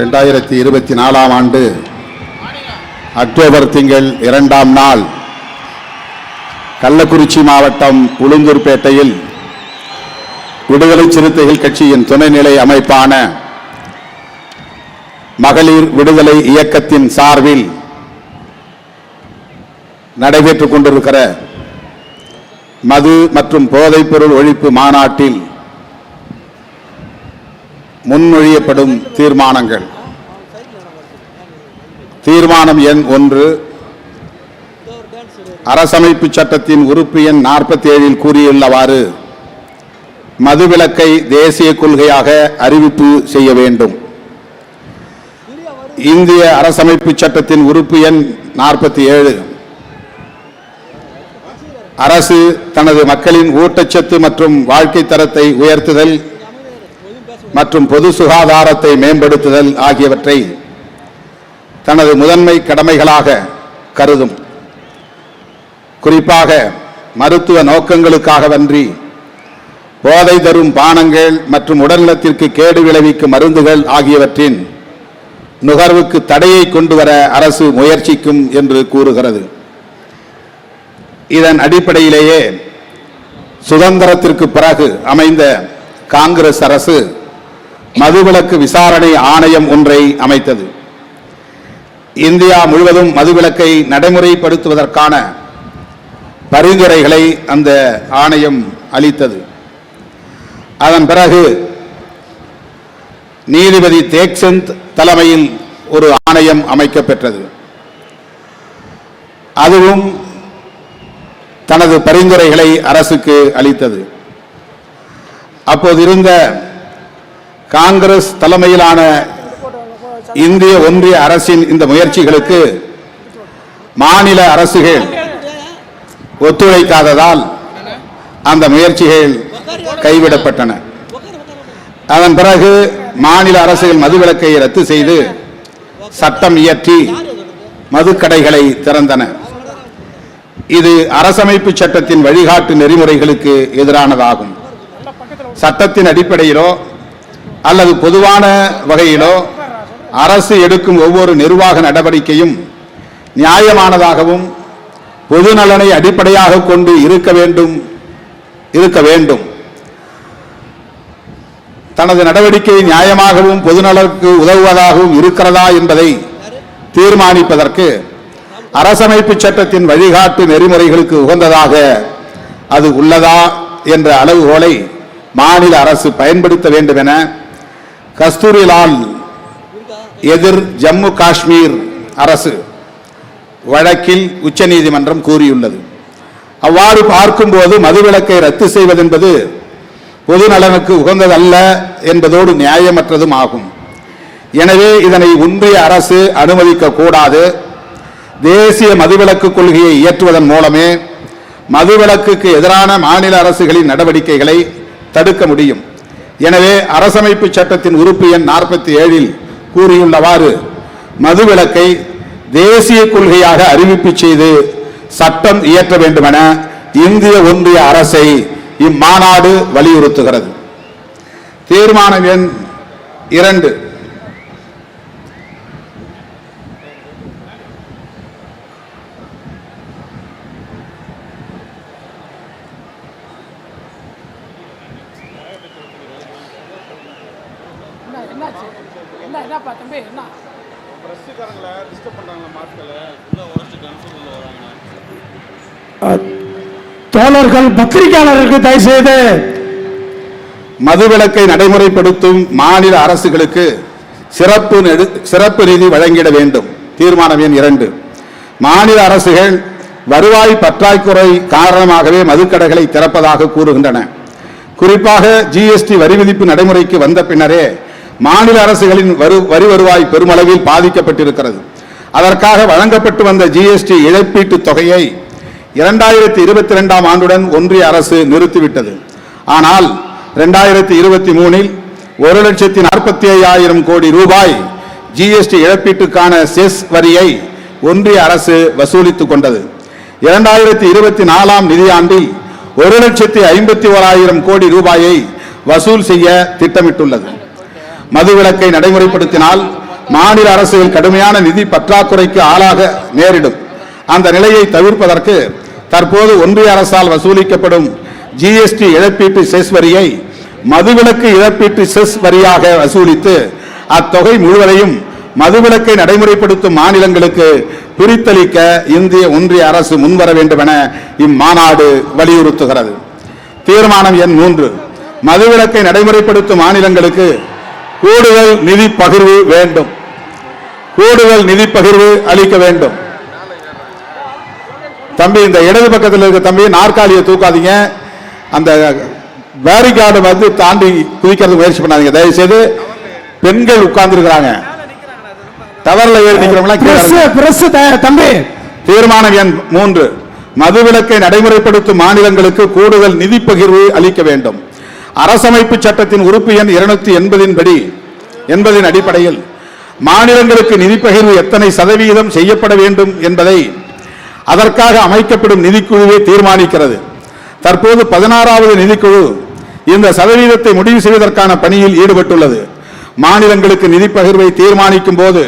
2024 ஆண்டு அக்டோபர் திங்கள் 2ஆம் நாள் கள்ளக்குறிச்சி மாவட்டம் உளுந்தூர்பேட்டையில் விடுதலை சிறுத்தைகள் கட்சியின் துணைநிலை அமைப்பான மகளிர் விடுதலை இயக்கத்தின் சார்பில் நடைபெற்றுக் கொண்டிருக்கிற மது மற்றும் போதைப்பொருள் ஒழிப்பு மாநாட்டில் முன்மொழியப்படும் தீர்மானங்கள். தீர்மானம் எண் 1, அரசமைப்பு சட்டத்தின் உறுப்பு எண் 47 கூறியுள்ளவாறு மதுவிலக்கை தேசிய கொள்கையாக அறிவிப்பு செய்ய வேண்டும். இந்திய அரசமைப்பு சட்டத்தின் உறுப்பு எண் 47 அரசு தனது மக்களின் ஊட்டச்சத்து மற்றும் வாழ்க்கை தரத்தை உயர்த்துதல் மற்றும் பொது சுகாதாரத்தை மேம்படுத்துதல் ஆகியவற்றை தனது முதன்மை கடமைகளாக கருதும். குறிப்பாக மருத்துவ நோக்கங்களுக்காகவன்றி போதை தரும் பானங்கள் மற்றும் உடல்நலத்திற்கு கேடு விளைவிக்கும் மருந்துகள் ஆகியவற்றின் நுகர்வுக்கு தடையை கொண்டு வர அரசு முயற்சிக்கும் என்று கூறுகிறது. இதன் அடிப்படையிலேயே சுதந்திரத்திற்கு பிறகு அமைந்த காங்கிரஸ் அரசு மதுவிலக்கு விசாரணை ஆணையம் ஒன்றை அமைத்தது. இந்தியா முழுவதும் மதுவிலக்கை நடைமுறைப்படுத்துவதற்கான பரிந்துரைகளை அந்த ஆணையம் அளித்தது. அதன் பிறகு நீதிபதி தேக்சந்த் தலைமையில் ஒரு ஆணையம் அமைக்கப்பெற்றது. அதுவும் தனது பரிந்துரைகளை அரசுக்கு அளித்தது. அப்போது இருந்த காங்கிரஸ் தலைமையிலான இந்திய ஒன்றிய அரசின் இந்த முயற்சிகளுக்கு மாநில அரசுகள் ஒத்துழைக்காததால் அந்த முயற்சிகள் கைவிடப்பட்டன. அதன் பிறகு மாநில அரசுகள் மதுவிலக்கை ரத்து செய்து சட்டம் இயற்றி மதுக்கடைகளை திறந்தன. இது அரசமைப்பு சட்டத்தின் வழிகாட்டு நெறிமுறைகளுக்கு எதிரானதாகும். சட்டத்தின் அடிப்படையிலோ அல்லது பொதுவான வகையிலோ அரசு எடுக்கும் ஒவ்வொரு நிர்வாக நடவடிக்கையும் நியாயமானதாகவும் பொது நலனை அடிப்படையாக கொண்டு இருக்க வேண்டும். தனது நடவடிக்கை நியாயமாகவும் பொதுநலனுக்கு உதவுவதாகவும் இருக்கிறதா என்பதை தீர்மானிப்பதற்கு அரசமைப்பு சட்டத்தின் வழிகாட்டு நெறிமுறைகளுக்கு உகந்ததாக அது உள்ளதா என்ற அளவுகோலை மாநில அரசு பயன்படுத்த வேண்டும் என கஸ்தூரிலால் எதிர் ஜம்மு காஷ்மீர் அரசு வழக்கில் உச்சநீதிமன்றம் கூறியுள்ளது. அவ்வாறு பார்க்கும்போது மதுவிலக்கை ரத்து செய்வதென்பது பொது நலனுக்கு உகந்ததல்ல என்பதோடு நியாயமற்றதும் ஆகும். எனவே இதனை ஒன்றிய அரசு அனுமதிக்க கூடாது. தேசிய மதுவிலக்கு கொள்கையை இயற்றுவதன் மூலமே மதுவிலக்குக்கு எதிரான மாநில அரசுகளின் நடவடிக்கைகளை தடுக்க முடியும். எனவே அரசமைப்பு சட்டத்தின் உறுப்பு எண் 47 கூறியுள்ளவாறு மதுவிலக்கை தேசிய கொள்கையாக அறிவிப்பு செய்து சட்டம் இயற்ற வேண்டும் என இந்திய ஒன்றிய அரசை இம்மாநாடு வலியுறுத்துகிறது. தீர்மானம் எண் 2, தோழர்கள் பத்திரிகையாளர்களுக்கு தயவு செய்து மதுவிலக்கை நடைமுறைப்படுத்தும் மாநில அரசுகளுக்கு சிறப்பு நிதி வழங்கிட வேண்டும். தீர்மானம் எண் 2, மாநில அரசுகள் வருவாய் பற்றாக்குறை காரணமாகவே மதுக்கடைகளை திறப்பதாக கூறுகின்றன. குறிப்பாக ஜிஎஸ்டி வரி விதிப்பு நடைமுறைக்கு வந்த பின்னரே மாநில அரசுகளின் வரி வருவாய் பெருமளவில் பாதிக்கப்பட்டிருக்கிறது. அதற்காக வழங்கப்பட்டு வந்த ஜிஎஸ்டி இழப்பீட்டு தொகையை 2022ஆம் ஆண்டுடன் ஒன்றிய அரசு நிறுத்திவிட்டது. ஆனால் 2023இல் 1,45,000 கோடி ரூபாய் ஜிஎஸ்டி இழப்பீட்டுக்கான செஸ் வரியை ஒன்றிய அரசு வசூலித்துக் கொண்டது. 2024ஆம் நிதியாண்டில் 1,51,000 கோடி ரூபாயை வசூல் செய்ய திட்டமிட்டுள்ளது. மதுவிலக்கை நடைமுறைப்படுத்தினால் மாநில அரசுகள் கடுமையான நிதி பற்றாக்குறைக்கு ஆளாக நேரிடும். அந்த நிலையை தவிர்ப்பதற்கு தற்போது ஒன்றிய அரசால் வசூலிக்கப்படும் ஜிஎஸ்டி இழப்பீட்டு செஸ் வரியை மதுவிலக்கு இழப்பீட்டு செஸ் வரியாக வசூலித்து அத்தொகை முழுவதையும் மதுவிலக்கை நடைமுறைப்படுத்தும் மாநிலங்களுக்கு பிரித்தளிக்க இந்திய ஒன்றிய அரசு முன்வர வேண்டும் என இம்மாநாடு வலியுறுத்துகிறது. தீர்மானம் எண் 3, மதுவிலக்கை நடைமுறைப்படுத்தும் மாநிலங்களுக்கு கூடுதல் நிதி பகிர்வு வேண்டும். கூடுதல் நிதி பகிர்வு அளிக்க வேண்டும். தம்பி, இந்த இடது பக்கத்தில் இருக்க தம்பி, நாற்காலியை தூக்காதீங்க. அந்த பேரிகார்டு வந்து தாண்டி குதிக்கிறது முயற்சி பண்ணாதீங்க தயவு செய்து. பெண்கள் உட்கார்ந்து இருக்கிறாங்க, டவர்ல ஏறி நிக்கிறவங்க. தம்பி, தீர்மானம் எண் 3, மதுவிலக்கை நடைமுறைப்படுத்தும் மாநிலங்களுக்கு கூடுதல் நிதி பகிர்வு அளிக்க வேண்டும். அரசமைப்பு சட்டத்தின் உறுப்பு எண் 280 அடிப்படையில் மாநிலங்களுக்கு நிதி பகிர்வு எத்தனை சதவீதம் செய்யப்பட வேண்டும் என்பதை அதற்காக அமைக்கப்படும் நிதிக்குழுவே தீர்மானிக்கிறது. தற்போது 16வது நிதிக்குழு இந்த சதவீதத்தை முடிவு செய்வதற்கான பணியில் ஈடுபட்டுள்ளது. மாநிலங்களுக்கு நிதி பகிர்வை தீர்மானிக்கும் போது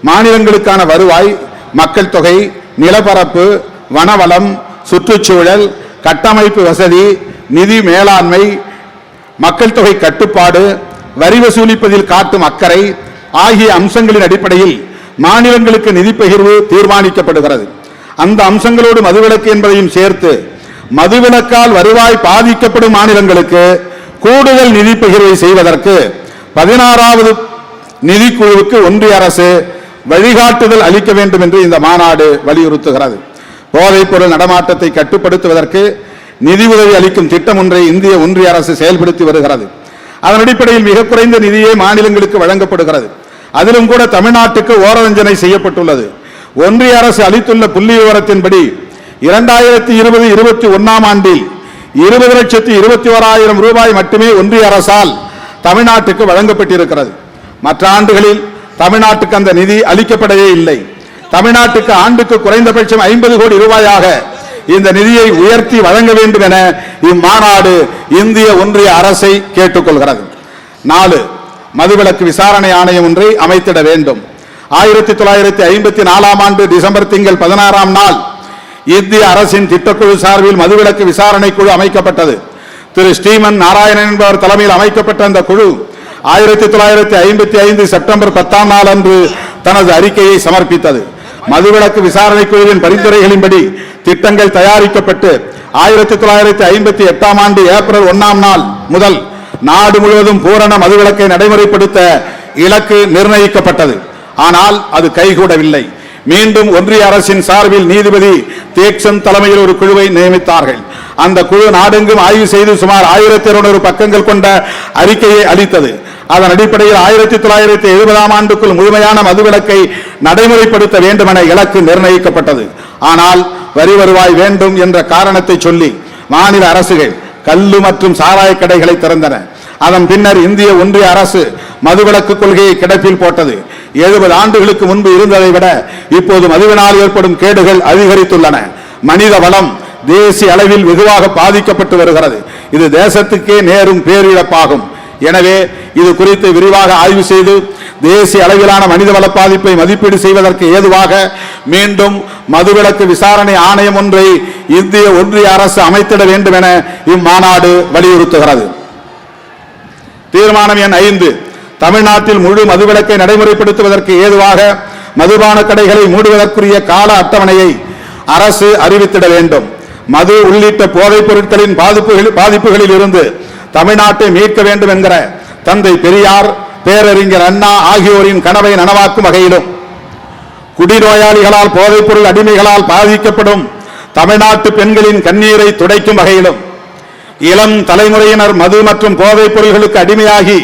மாநிலங்களுக்கான வருவாய், மக்கள் தொகை, நிலப்பரப்பு, வனவளம், சுற்றுச்சூழல், கட்டமைப்பு வசதி, நிதி மேலாண்மை, மக்கள் தொகை கட்டுப்பாடு, வரி வசூலிப்பதில் காட்டும் அக்கறை ஆகிய அம்சங்களின் அடிப்படையில் மாநிலங்களுக்கு நிதி பகிர்வு தீர்மானிக்கப்படுகிறது. அந்த அம்சங்களோடு மதுவிலக்கு என்பதையும் சேர்த்து மதுவிலக்கால் வருவாய் பாதிக்கப்படும் மாநிலங்களுக்கு கூடுதல் நிதி பகிர்வை செய்வதற்கு 16வது நிதிக்குழுவுக்கு ஒன்றிய அரசு வழிகாட்டுதல் அளிக்க வேண்டும் என்று இந்த மாநாடு வலியுறுத்துகிறது. போதைப் பொருள் நடமாட்டத்தை கட்டுப்படுத்துவதற்கு நிதி உதவி அளிக்கும் திட்டம் ஒன்றை இந்திய ஒன்றிய அரசு செயல்படுத்தி வருகிறது. அதன் அடிப்படையில் மிக குறைந்த நிதியே மாநிலங்களுக்கு வழங்கப்படுகிறது. அதிலும் கூட தமிழ்நாட்டுக்கு ஓரவஞ்சனை செய்யப்பட்டுள்ளது. ஒன்றிய அரசு அளித்துள்ள புள்ளி விவரத்தின்படி 2020-21 ஆண்டில் 20,21,000 ரூபாய் மட்டுமே ஒன்றிய அரசால் தமிழ்நாட்டுக்கு வழங்கப்பட்டிருக்கிறது. மற்ற ஆண்டுகளில் தமிழ்நாட்டுக்கு அந்த நிதி அளிக்கப்படவே இல்லை. தமிழ்நாட்டுக்கு ஆண்டுக்கு குறைந்தபட்சம் 50 கோடி ரூபாயாக இந்த நிதியை உயர்த்தி வழங்க வேண்டும் என இம்மாநாடு இந்திய ஒன்றிய அரசை கேட்டுக்கொள்கிறது. 4, மதுவிலக்கு விசாரணை ஆணையம் ஒன்றை அமைத்திட வேண்டும். 1954 ஆண்டு டிசம்பர் திங்கள் 16ஆம் நாள் இந்திய அரசின் திட்டக்குழு சார்பில் மதுவிலக்கு விசாரணை குழு அமைக்கப்பட்டது. திரு ஸ்ரீமன் நாராயணன் என்பவர் தலைமையில் அமைக்கப்பட்ட அந்த குழு 1955 செப்டம்பர் 10ஆம் நாள் அன்று தனது அறிக்கையை சமர்ப்பித்தது. மதுவிலக்கு விசாரணை குழுவின் பரிந்துரைகளின்படி திட்டங்கள் தயாரிக்கப்பட்டு 1958ஆம் ஆண்டு ஏப்ரல் 1ஆம் நாள் முதல் நாடு முழுவதும் பூரண மதுவிலக்கை நடைமுறைப்படுத்த இலக்கு நிர்ணயிக்கப்பட்டது. ஆனால் அது கைகூடவில்லை. மீண்டும் ஒன்றிய அரசின் சார்பில் நீதிபதி தேக்சன் தலைமையில் ஒரு குழுவை நியமித்தார்கள். அந்த குழு நாடெங்கும் ஆய்வு செய்து சுமார் 1200 பக்கங்கள் கொண்ட அறிக்கையை அளித்தது. அதன் அடிப்படையில் 1970ஆம் ஆண்டுக்குள் முழுமையான மதுவிலக்கை நடைமுறைப்படுத்த வேண்டும் என இலக்கு நிர்ணயிக்கப்பட்டது. ஆனால் வரி வருவாய் வேண்டும் என்ற காரணத்தை சொல்லி மாநில அரசுகள் கள்ளு மற்றும் சாராய கடைகளை திறந்தன. அதன் பின்னர் இந்திய ஒன்றிய அரசு மதுவிலக்கு கொள்கையை கிடப்பில் போட்டது. 70 ஆண்டுகளுக்கு முன்பு இருந்ததை விட இப்போது மதுவினால் ஏற்படும் கேடுகள் அதிகரித்துள்ளன. மனித வளம் தேசிய அளவில் வெகுவாக பாதிக்கப்பட்டு வருகிறது. இது தேசத்துக்கே நேரும் பேரிழப்பாகும். எனவே இது குறித்து விரிவாக ஆய்வு செய்து தேசிய அளவிலான மனிதவள பாதிப்பை மதிப்பீடு செய்வதற்கு ஏதுவாக மீண்டும் மதுவிலக்கு விசாரணை ஆணையம் ஒன்றை இந்திய ஒன்றிய அரசு அமைத்திட வேண்டும் என இம்மாநாடு வலியுறுத்துகிறது. தீர்மானம் எண் 5, தமிழ்நாட்டில் முழு மதுவிலக்கை நடைமுறைப்படுத்துவதற்கு ஏதுவாக மதுபான கடைகளை மூடுவதற்குரிய கால அட்டவணையை அரசு அறிவித்திட வேண்டும். மது உள்ளிட்ட போதைப் பொருட்களின் பாதிப்புகளில் இருந்து தமிழ்நாட்டை மீட்க வேண்டும் என்கிற தந்தை பெரியார், பேரறிஞர் அண்ணா ஆகியோரின் கனவை நனவாக்கும் வகையிலும் குடிநோயாளிகளால் போதைப் பொருள் அடிமைகளால் பாதிக்கப்படும் தமிழ்நாட்டு பெண்களின் கண்ணீரை துடைக்கும் வகையிலும் இளம் தலைமுறையினர் மது மற்றும் போதைப் பொருள்களுக்கு அடிமையாகி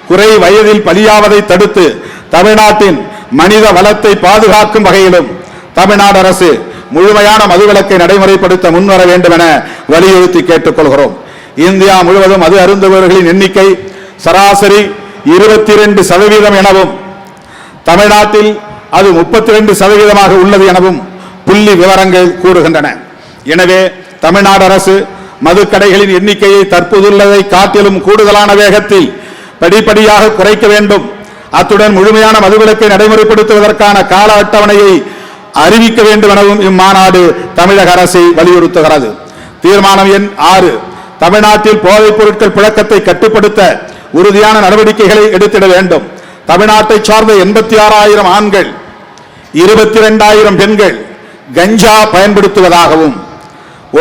குறை வயதில் பலியாவதை தடுத்து தமிழ்நாட்டின் மனித வளத்தை பாதுகாக்கும் வகையிலும் தமிழ்நாடு அரசு முழுமையான மதுவிலக்கை நடைமுறைப்படுத்த முன்வர வேண்டும் என வலியுறுத்தி கேட்டுக்கொள்கிறோம். இந்தியா முழுவதும் மது அருந்துபவர்களின் எண்ணிக்கை சராசரி 22% எனவும் தமிழ்நாட்டில் அது 32% உள்ளது எனவும் புள்ளி விவரங்கள் கூறுகின்றன. எனவே தமிழ்நாடு அரசு மதுக்கடைகளின் எண்ணிக்கையை தற்போதுள்ளதை காட்டிலும் கூடுதலான வேகத்தில் படிப்படியாக குறைக்க வேண்டும். அத்துடன் முழுமையான மதுவிலக்கை நடைமுறைப்படுத்துவதற்கான கால அட்டவணையை அறிவிக்க வேண்டும் எனவும் இம்மாநாடு தமிழக அரசை வலியுறுத்துகிறது. தீர்மானம் எண் 6, தமிழ்நாட்டில் போதைப் பொருட்கள் புழக்கத்தை கட்டுப்படுத்த உறுதியான நடவடிக்கைகளை எடுத்திட வேண்டும். தமிழ்நாட்டை சார்ந்த 86,000 ஆண்கள் 22,000 பெண்கள் கஞ்சா பயன்படுத்துவதாகவும்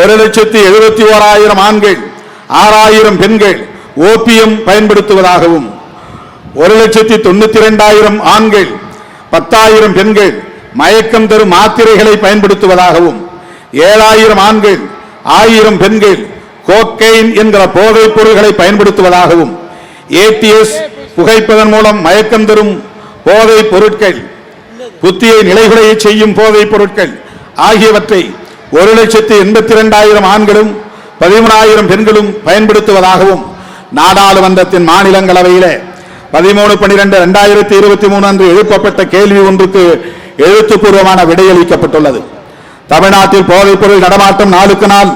1,71,000 ஆண்கள் 6,000 பெண்கள் ஓபியம் பயன்படுத்துவதாகவும் 1,92,000 ஆண்கள் 10,000 பெண்கள் மயக்கம் தரும் மாத்திரைகளை பயன்படுத்துவதாகவும் 7,000 ஆண்கள் 1,000 பெண்கள் கோக்கைன் என்கிற போதைப் பொருள்களை பயன்படுத்துவதாகவும் ஏடிஎஸ் புகைப்பதன் மூலம் மயக்கம் தரும் போதைப் பொருட்கள் புத்தியை நிலைகுலைய செய்யும் போதைப் பொருட்கள் ஆகியவற்றை 1,82,000 ஆண்களும் 13,000 பெண்களும் பயன்படுத்துவதாகவும் நாடாளுமன்றத்தின் மாநிலங்களவையிலே 13/12/2023 அன்று எழுப்பப்பட்ட கேள்வி ஒன்றுக்கு எழுத்துப்பூர்வமான விடையளிக்கப்பட்டுள்ளது. தமிழ்நாட்டில் போதைப் பொருள் நடமாட்டம் நாளுக்கு நாள்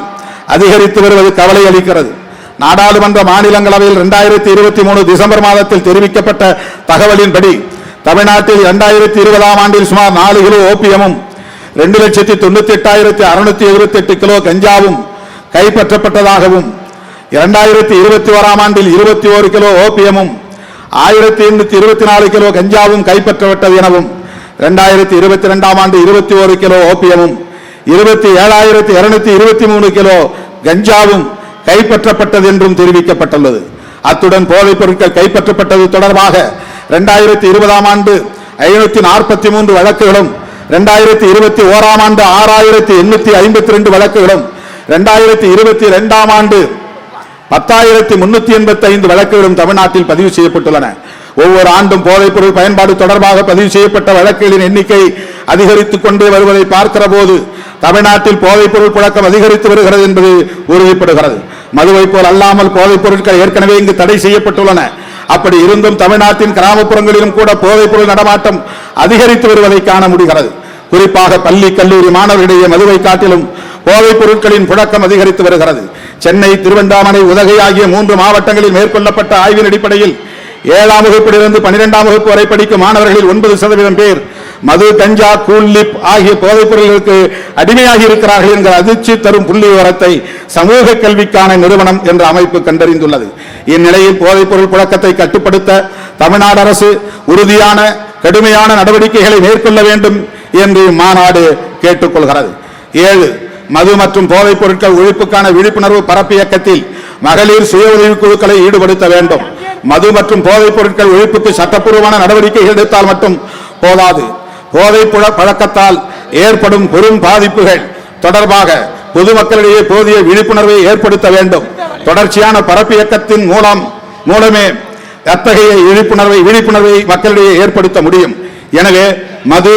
அதிகரித்து வருவது கவலை அளிக்கிறது. நாடாளுமன்ற மாநிலங்களவையில் 2023 டிசம்பர் மாதத்தில் தெரிவிக்கப்பட்ட தகவலின்படி தமிழ்நாட்டில் 2020 ஆண்டில் சுமார் 4 கிலோ ஓபியமும் 2,98,678 கிலோ கஞ்சாவும் கைப்பற்றப்பட்டதாகவும் 2021 ஆண்டில் 21 கிலோ ஓபியமும் 1,824 கிலோ கஞ்சாவும் கைப்பற்றப்பட்டது எனவும் 2022 ஆண்டு 21 கிலோ ஓபியமும் 27,223 கிலோ கஞ்சாவும் கைப்பற்றப்பட்டது என்றும் தெரிவிக்கப்பட்டுள்ளது. அத்துடன் போதைப் பொருட்கள் கைப்பற்றப்பட்டது தொடர்பாக 2020 ஆண்டு 543 வழக்குகளும் 2021 ஆண்டு 6,852 வழக்குகளும் 2022 ஆண்டு 10,385 வழக்குகளும் தமிழ்நாட்டில் பதிவு செய்யப்பட்டுள்ளன. ஒவ்வொரு ஆண்டும் போதைப் பொருள் பயன்பாடு தொடர்பாக பதிவு செய்யப்பட்ட வழக்குகளின் எண்ணிக்கை அதிகரித்துக் கொண்டே வருவதை பார்க்கிற போது தமிழ்நாட்டில் போதைப் பொருள் புழக்கம் அதிகரித்து வருகிறது என்பது உறுதிப்படுகிறது. மதுவை போல் அல்லாமல் போதைப் பொருட்கள் ஏற்கனவே இங்கு தடை செய்யப்பட்டுள்ளன. அப்படி இருந்தும் தமிழ்நாட்டின் கிராமப்புறங்களிலும் கூட போதைப் பொருள் நடமாட்டம் அதிகரித்து வருவதை காண முடிகிறது. குறிப்பாக பள்ளி கல்லூரி மாணவர்களிடையே மதுவை காட்டிலும் போதைப் பொருட்களின் புழக்கம் அதிகரித்து வருகிறது. சென்னை, திருவண்ணாமலை, உதகை ஆகிய 3 மாவட்டங்களில் மேற்கொள்ளப்பட்ட ஆய்வின் அடிப்படையில் 7ஆம் வகுப்பிலிருந்து 12ஆம் வகுப்பு வரை படிக்கும் மாணவர்களில் 9% பேர் மது, கஞ்சா, கூல்லிப் ஆகிய போதைப் பொருட்களுக்கு அடிமையாகி இருக்கிறார்கள் என்கிற அதிர்ச்சி தரும் புள்ளி விவரத்தை சமூக கல்விக்கான நிறுவனம் என்ற அமைப்பு கண்டறிந்துள்ளது. இந்நிலையில் போதைப் பொருள் புழக்கத்தை கட்டுப்படுத்த தமிழ்நாடு அரசு உறுதியான கடுமையான நடவடிக்கைகளை மேற்கொள்ள வேண்டும் என்று மாநாடு கேட்டுக்கொள்கிறது. 7. மது மற்றும் போதைப் பொருட்கள் ஒழிப்புக்கான விழிப்புணர்வு பரப்பு இயக்கத்தில் மகளிர் சுய உதவிக் குழுக்களை ஈடுபடுத்த வேண்டும். மது மற்றும் போதைப் பொருட்கள் ஒழிப்புக்கு சட்டப்பூர்வமான நடவடிக்கைகள் எடுத்தால் மட்டும் போதாது. போதைப் பழக்கத்தால் ஏற்படும் பெரும் பாதிப்புகள் தொடர்பாக பொதுமக்களிடையே போதிய விழிப்புணர்வை ஏற்படுத்த வேண்டும். தொடர்ச்சியான பரப்பு இயக்கத்தின் மூலமே அத்தகைய விழிப்புணர்வை மக்களிடையே ஏற்படுத்த முடியும். எனவே மது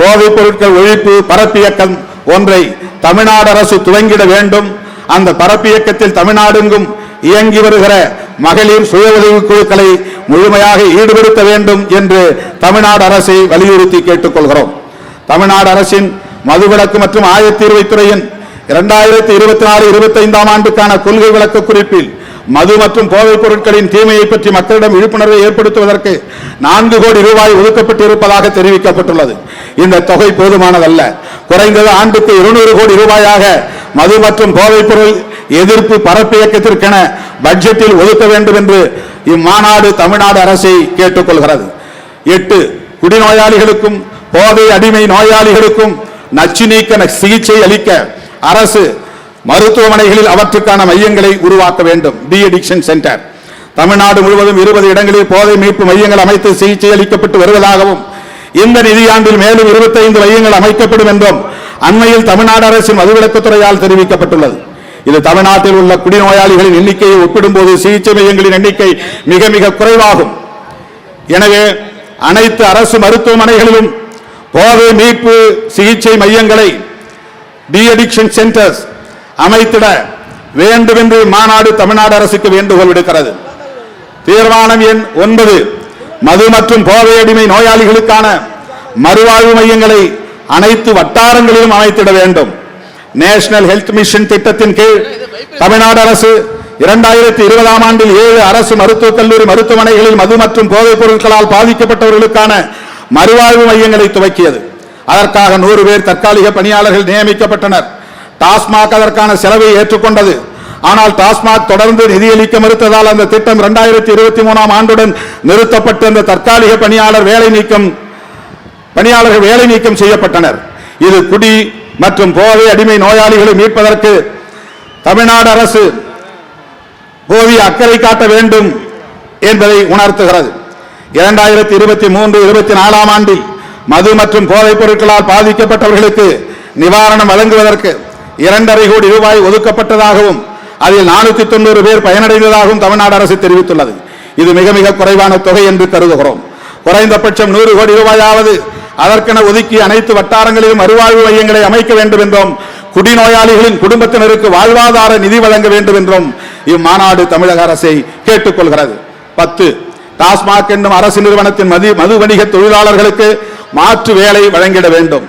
போதைப் பொருட்கள் ஒழிப்பு பரப்பு இயக்கம் ஒன்றை தமிழ்நாடு அரசு துவங்கிட வேண்டும். அந்த பரப்பு இயக்கத்தில் தமிழ்நாடெங்கும் இயங்கி வருகிற மகளிர் சுய உதவிக் குழுக்களை முழுமையாக ஈடுபடுத்த வேண்டும் என்று தமிழ்நாடு அரசை வலியுறுத்தி கேட்டுக்கொள்கிறோம். தமிழ்நாடு அரசின் மதுவிலக்கு மற்றும் ஆயத்தீர்வைத்துறையின் 2024-25 ஆண்டுக்கான கொள்கை விளக்க குறிப்பில் மது மற்றும் போதைப் பொருட்களின் தீமையை பற்றி மக்களிடம் விழிப்புணர்வை ஏற்படுத்துவதற்கு 4 கோடி ரூபாய் ஒதுக்கப்பட்டிருப்பதாக தெரிவிக்கப்பட்டுள்ளது. இந்த தொகை போதுமானதல்ல. குறைந்தது ஆண்டுக்கு 200 கோடி ரூபாயாக மது மற்றும் போதைப் பொருள் எதிர்ப்பு பரப்பு இயக்கத்திற்கென பட்ஜெட்டில் ஒதுக்க வேண்டும் என்று இம்மாநாடு தமிழ்நாடு அரசை கேட்டுக்கொள்கிறது. 8. குடிநோயாளிகளுக்கும் போதை அடிமை நோயாளிகளுக்கும் நச்சு நீக்க சிகிச்சை அளிக்க அரசு மருத்துவமனைகளில் அவற்றுக்கான மையங்களை உருவாக்க வேண்டும். De addiction centre. தமிழ்நாடு முழுவதும் 20 இடங்களில் போதை மீட்பு மையங்கள் அமைத்து சிகிச்சை அளிக்கப்பட்டு வருவதாகவும் இந்த நிதியாண்டில் மேலும் 25 மையங்கள் அமைக்கப்படும் என்றும் அண்மையில் தமிழ்நாடு அரசின் மதுவிலக்குத்துறையால் தெரிவிக்கப்பட்டுள்ளது. இது தமிழ்நாட்டில் உள்ள குடிநோயாளிகளின் எண்ணிக்கையை ஒப்பிடும்போது சிகிச்சை மையங்களின் எண்ணிக்கை மிக மிக குறைவாகும். எனவே அனைத்து அரசு மருத்துவமனைகளிலும் போதை மீட்பு சிகிச்சை மையங்களை டி அடிக்ஷன் சென்டர்ஸ் அமைத்திட வேண்டும் என்று மாநாடு தமிழ்நாடு அரசுக்கு வேண்டுகோள் விடுக்கிறது. தீர்மானம் எண் 9. மது மற்றும் போதை அடிமை நோயாளிகளுக்கான மறுவாழ்வு மையங்களை அனைத்து வட்டாரங்களிலும் அமைத்திட வேண்டும். நேஷனல் ஹெல்த் மிஷன் திட்டத்தின் கீழ் தமிழ்நாடு அரசு 2020 ஆண்டில் 7 அரசு மருத்துவக் கல்லூரி மருத்துவமனைகளில் மது மற்றும் போதைப் பொருட்களால் பாதிக்கப்பட்டவர்களுக்கான மறுவாழ்வு மையங்களை துவக்கியது. அதற்காக 100 பேர் தற்காலிக பணியாளர்கள் நியமிக்கப்பட்டனர். டாஸ்மாக் அதற்கான செலவை ஏற்றுக்கொண்டது. ஆனால் டாஸ்மாக் தொடர்ந்து நிதியளிக்க மறுத்ததால் அந்த திட்டம் 2023 ஆண்டுடன் நிறுத்தப்பட்டு அந்த தற்காலிக பணியாளர்கள் வேலை நீக்கம் செய்யப்பட்டனர். இது குடி மற்றும் போதை அடிமை நோயாளிகளை மீட்பதற்கு தமிழ்நாடு அரசு போதிய அக்கறை காட்ட வேண்டும் என்பதை உணர்த்துகிறது. 2023-24 ஆண்டில் மது மற்றும் போதைப் பொருட்களால் பாதிக்கப்பட்டவர்களுக்கு நிவாரணம் வழங்குவதற்கு 2.5 கோடி ரூபாய் ஒதுக்கப்பட்டதாகவும் அதில் 490 பேர் பயனடைந்ததாகவும் தமிழ்நாடு அரசு தெரிவித்துள்ளது. இது மிக மிக குறைவான தொகை என்று கருதுகிறோம். குறைந்தபட்சம் 100 கோடி ரூபாயாவது அதற்கென ஒதுக்கி அனைத்து வட்டாரங்களிலும் மறுவாழ்வு மையங்களை அமைக்க வேண்டும் என்றும் குடிநோயாளிகளின் குடும்பத்தினருக்கு வாழ்வாதார நிதி வழங்க வேண்டும் என்றும் இம்மாநாடு தமிழக அரசை கேட்டுக்கொள்கிறது. 10. டாஸ்மாக் என்னும் அரசு நிறுவனத்தின் மது வணிக தொழிலாளர்களுக்கு மாற்று வேலை வழங்கிட வேண்டும்.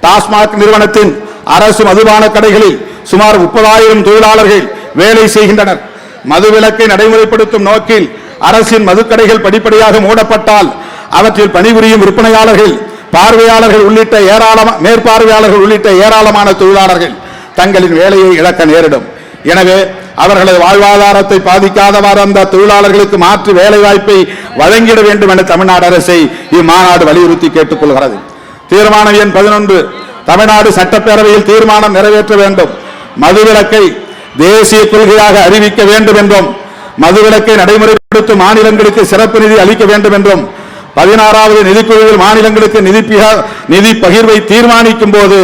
டாஸ்மாக் நிறுவனத்தின் அரசு மதுபான கடைகளில் சுமார் 30,000 தொழிலாளர்கள் வேலை செய்கின்றனர். மதுவிலக்கை நடைமுறைப்படுத்தும் நோக்கில் அரசின் மதுக்கடைகள் படிப்படியாக மூடப்பட்டால் அவற்றில் பணிபுரியும் விற்பனையாளர்கள், பார்வையாளர்கள் உள்ளிட்ட மேற்பார்வையாளர்கள் உள்ளிட்ட ஏராளமான தொழிலாளர்கள் தங்களின் வேலையை இழக்க நேரிடும். எனவே அவர்களது வாழ்வாதாரத்தை பாதிக்காதவாறு அந்த தொழிலாளர்களுக்கு மாற்று வேலை வாய்ப்பை வழங்கிட வேண்டும் என தமிழ்நாடு அரசை இம்மாநாடு வலியுறுத்தி கேட்டுக்கொள்கிறது. தீர்மானம் எண் 11. தமிழ்நாடு சட்டப்பேரவையில் தீர்மானம் நிறைவேற்ற வேண்டும். மதுவிலக்கை தேசிய கொள்கையாக அறிவிக்க வேண்டும் என்றும் மதுவிலக்கை நடைமுறைப்படுத்தும் மாநிலங்களுக்கு சிறப்பு நிதி அளிக்க வேண்டும் என்றும் 16வது நிதிக்குழுவில் மாநிலங்களுக்கு நிதி பகிர்வை தீர்மானிக்கும் போது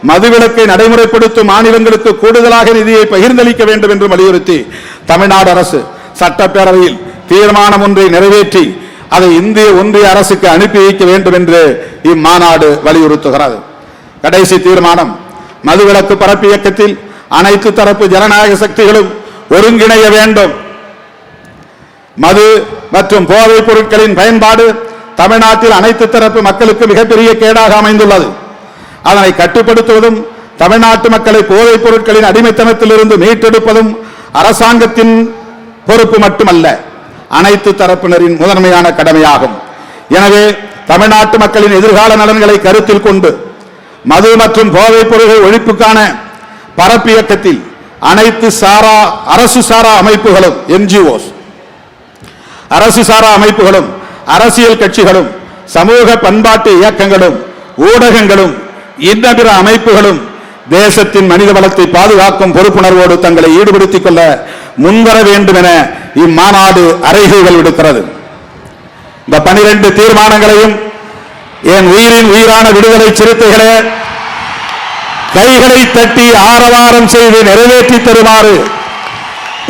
மதுவிலக்கை நடைமுறைப்படுத்தும் மாநிலங்களுக்கு கூடுதலாக நிதியை பகிர்ந்தளிக்க வேண்டும் என்று வலியுறுத்தி தமிழ்நாடு அரசு சட்டப்பேரவையில் தீர்மானம் ஒன்றை நிறைவேற்றி அதை இந்திய ஒன்றிய அரசுக்கு அனுப்பி வைக்க வேண்டும் என்று இம்மாநாடு வலியுறுத்துகிறது. கடைசி தீர்மானம். மதுவிலக்கு பரப்பு இயக்கத்தில் அனைத்து தரப்பு ஜனநாயக சக்திகளும் ஒருங்கிணைய வேண்டும். மது மற்றும் போதைப் பொருட்களின் பயன்பாடு தமிழ்நாட்டில் அனைத்து தரப்பு மக்களுக்கு மிகப்பெரிய கேடாக அமைந்துள்ளது. அதனை கட்டுப்படுத்துவதும் தமிழ்நாட்டு மக்களை போதைப் பொருட்களின் அடிமைத்தனத்தில் இருந்து மீட்டெடுப்பதும் அரசாங்கத்தின் பொறுப்பு மட்டுமல்ல, அனைத்து தரப்பினரின் முதன்மையான கடமையாகும். எனவே தமிழ்நாட்டு மக்களின் எதிர்கால நலன்களை கருத்தில் கொண்டு மது மற்றும் போதைப் பொருட்கள் ஒழிப்புக்கான பரப்பு இயக்கத்தில் அனைத்து அரசு சாரா அமைப்புகளும், NGOs, அரசு சாரா அமைப்புகளும், அரசியல் கட்சிகளும், சமூக பண்பாட்டு இயக்கங்களும், ஊடகங்களும், இன்ன பிற அமைப்புகளும் தேசத்தின் மனித வளத்தை பாதுகாக்கும் பொறுப்புணர்வோடு தங்களை ஈடுபடுத்திக் கொள்ள முன்வர வேண்டும் என இம்மாநாடு அறைகூவல் விடுக்கிறது. இந்த 12 தீர்மானங்களையும் என் உயிரின் உயிரான விடுதலை சிறுத்தைகளே கைகளை தட்டி ஆரவாரம் செய்து நிறைவேற்றி தருமாறு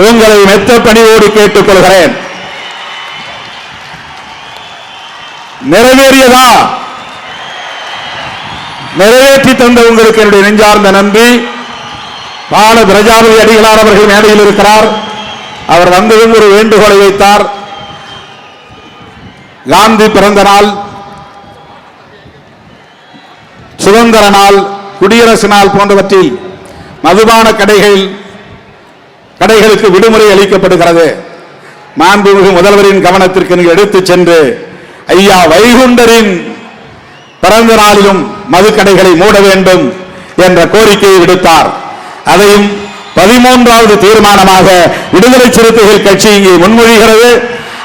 உங்களை மெத்த பணிவோடு கேட்டுக் கொள்கிறேன். நிறைவேறியதா? நிறைவேற்றி தந்த உங்களுக்கு என்னுடைய நெஞ்சார்ந்த நன்றி. பால பிரஜாபதி அடிகளார் அவர்கள் மேடையில் இருக்கிறார். அவர் வந்ததும் ஒரு வேண்டுகோளை வைத்தார். காந்தி பிறந்த நாள், சுதந்திர நாள், குடியரசு நாள் போன்றவற்றில் மதுபான கடைகளுக்கு விடுமுறை அளிக்கப்படுகிறது. மாண்புமிகு முதல்வரின் கவனத்திற்கு நீங்கள் எடுத்துச் சென்று ஐயா வைகுண்டரின் பிறந்த நாளிலும் மதுக்கடைகளை மூட வேண்டும் என்ற கோரிக்கையை விடுத்தார். அதையும் 13வது தீர்மானமாக விடுதலை சிறுத்தைகள் கட்சி இங்கே முன்மொழிகிறது.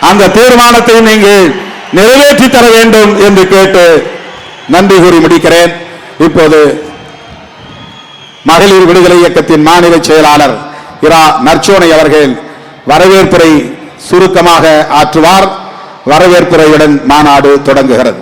அந்த தீர்மானத்தை நீங்கள் நிறைவேற்றி தர வேண்டும் என்று கேட்டு நன்றி கூறி முடிக்கிறேன். இப்போது மகளிர் விடுதலை இயக்கத்தின் மாநில செயலாளர் இரா நற்சோனை அவர்கள் வரவேற்புரை சுருக்கமாக ஆற்றுவார். வரவேற்புரையுடன் மாநாடு தொடங்குகிறது.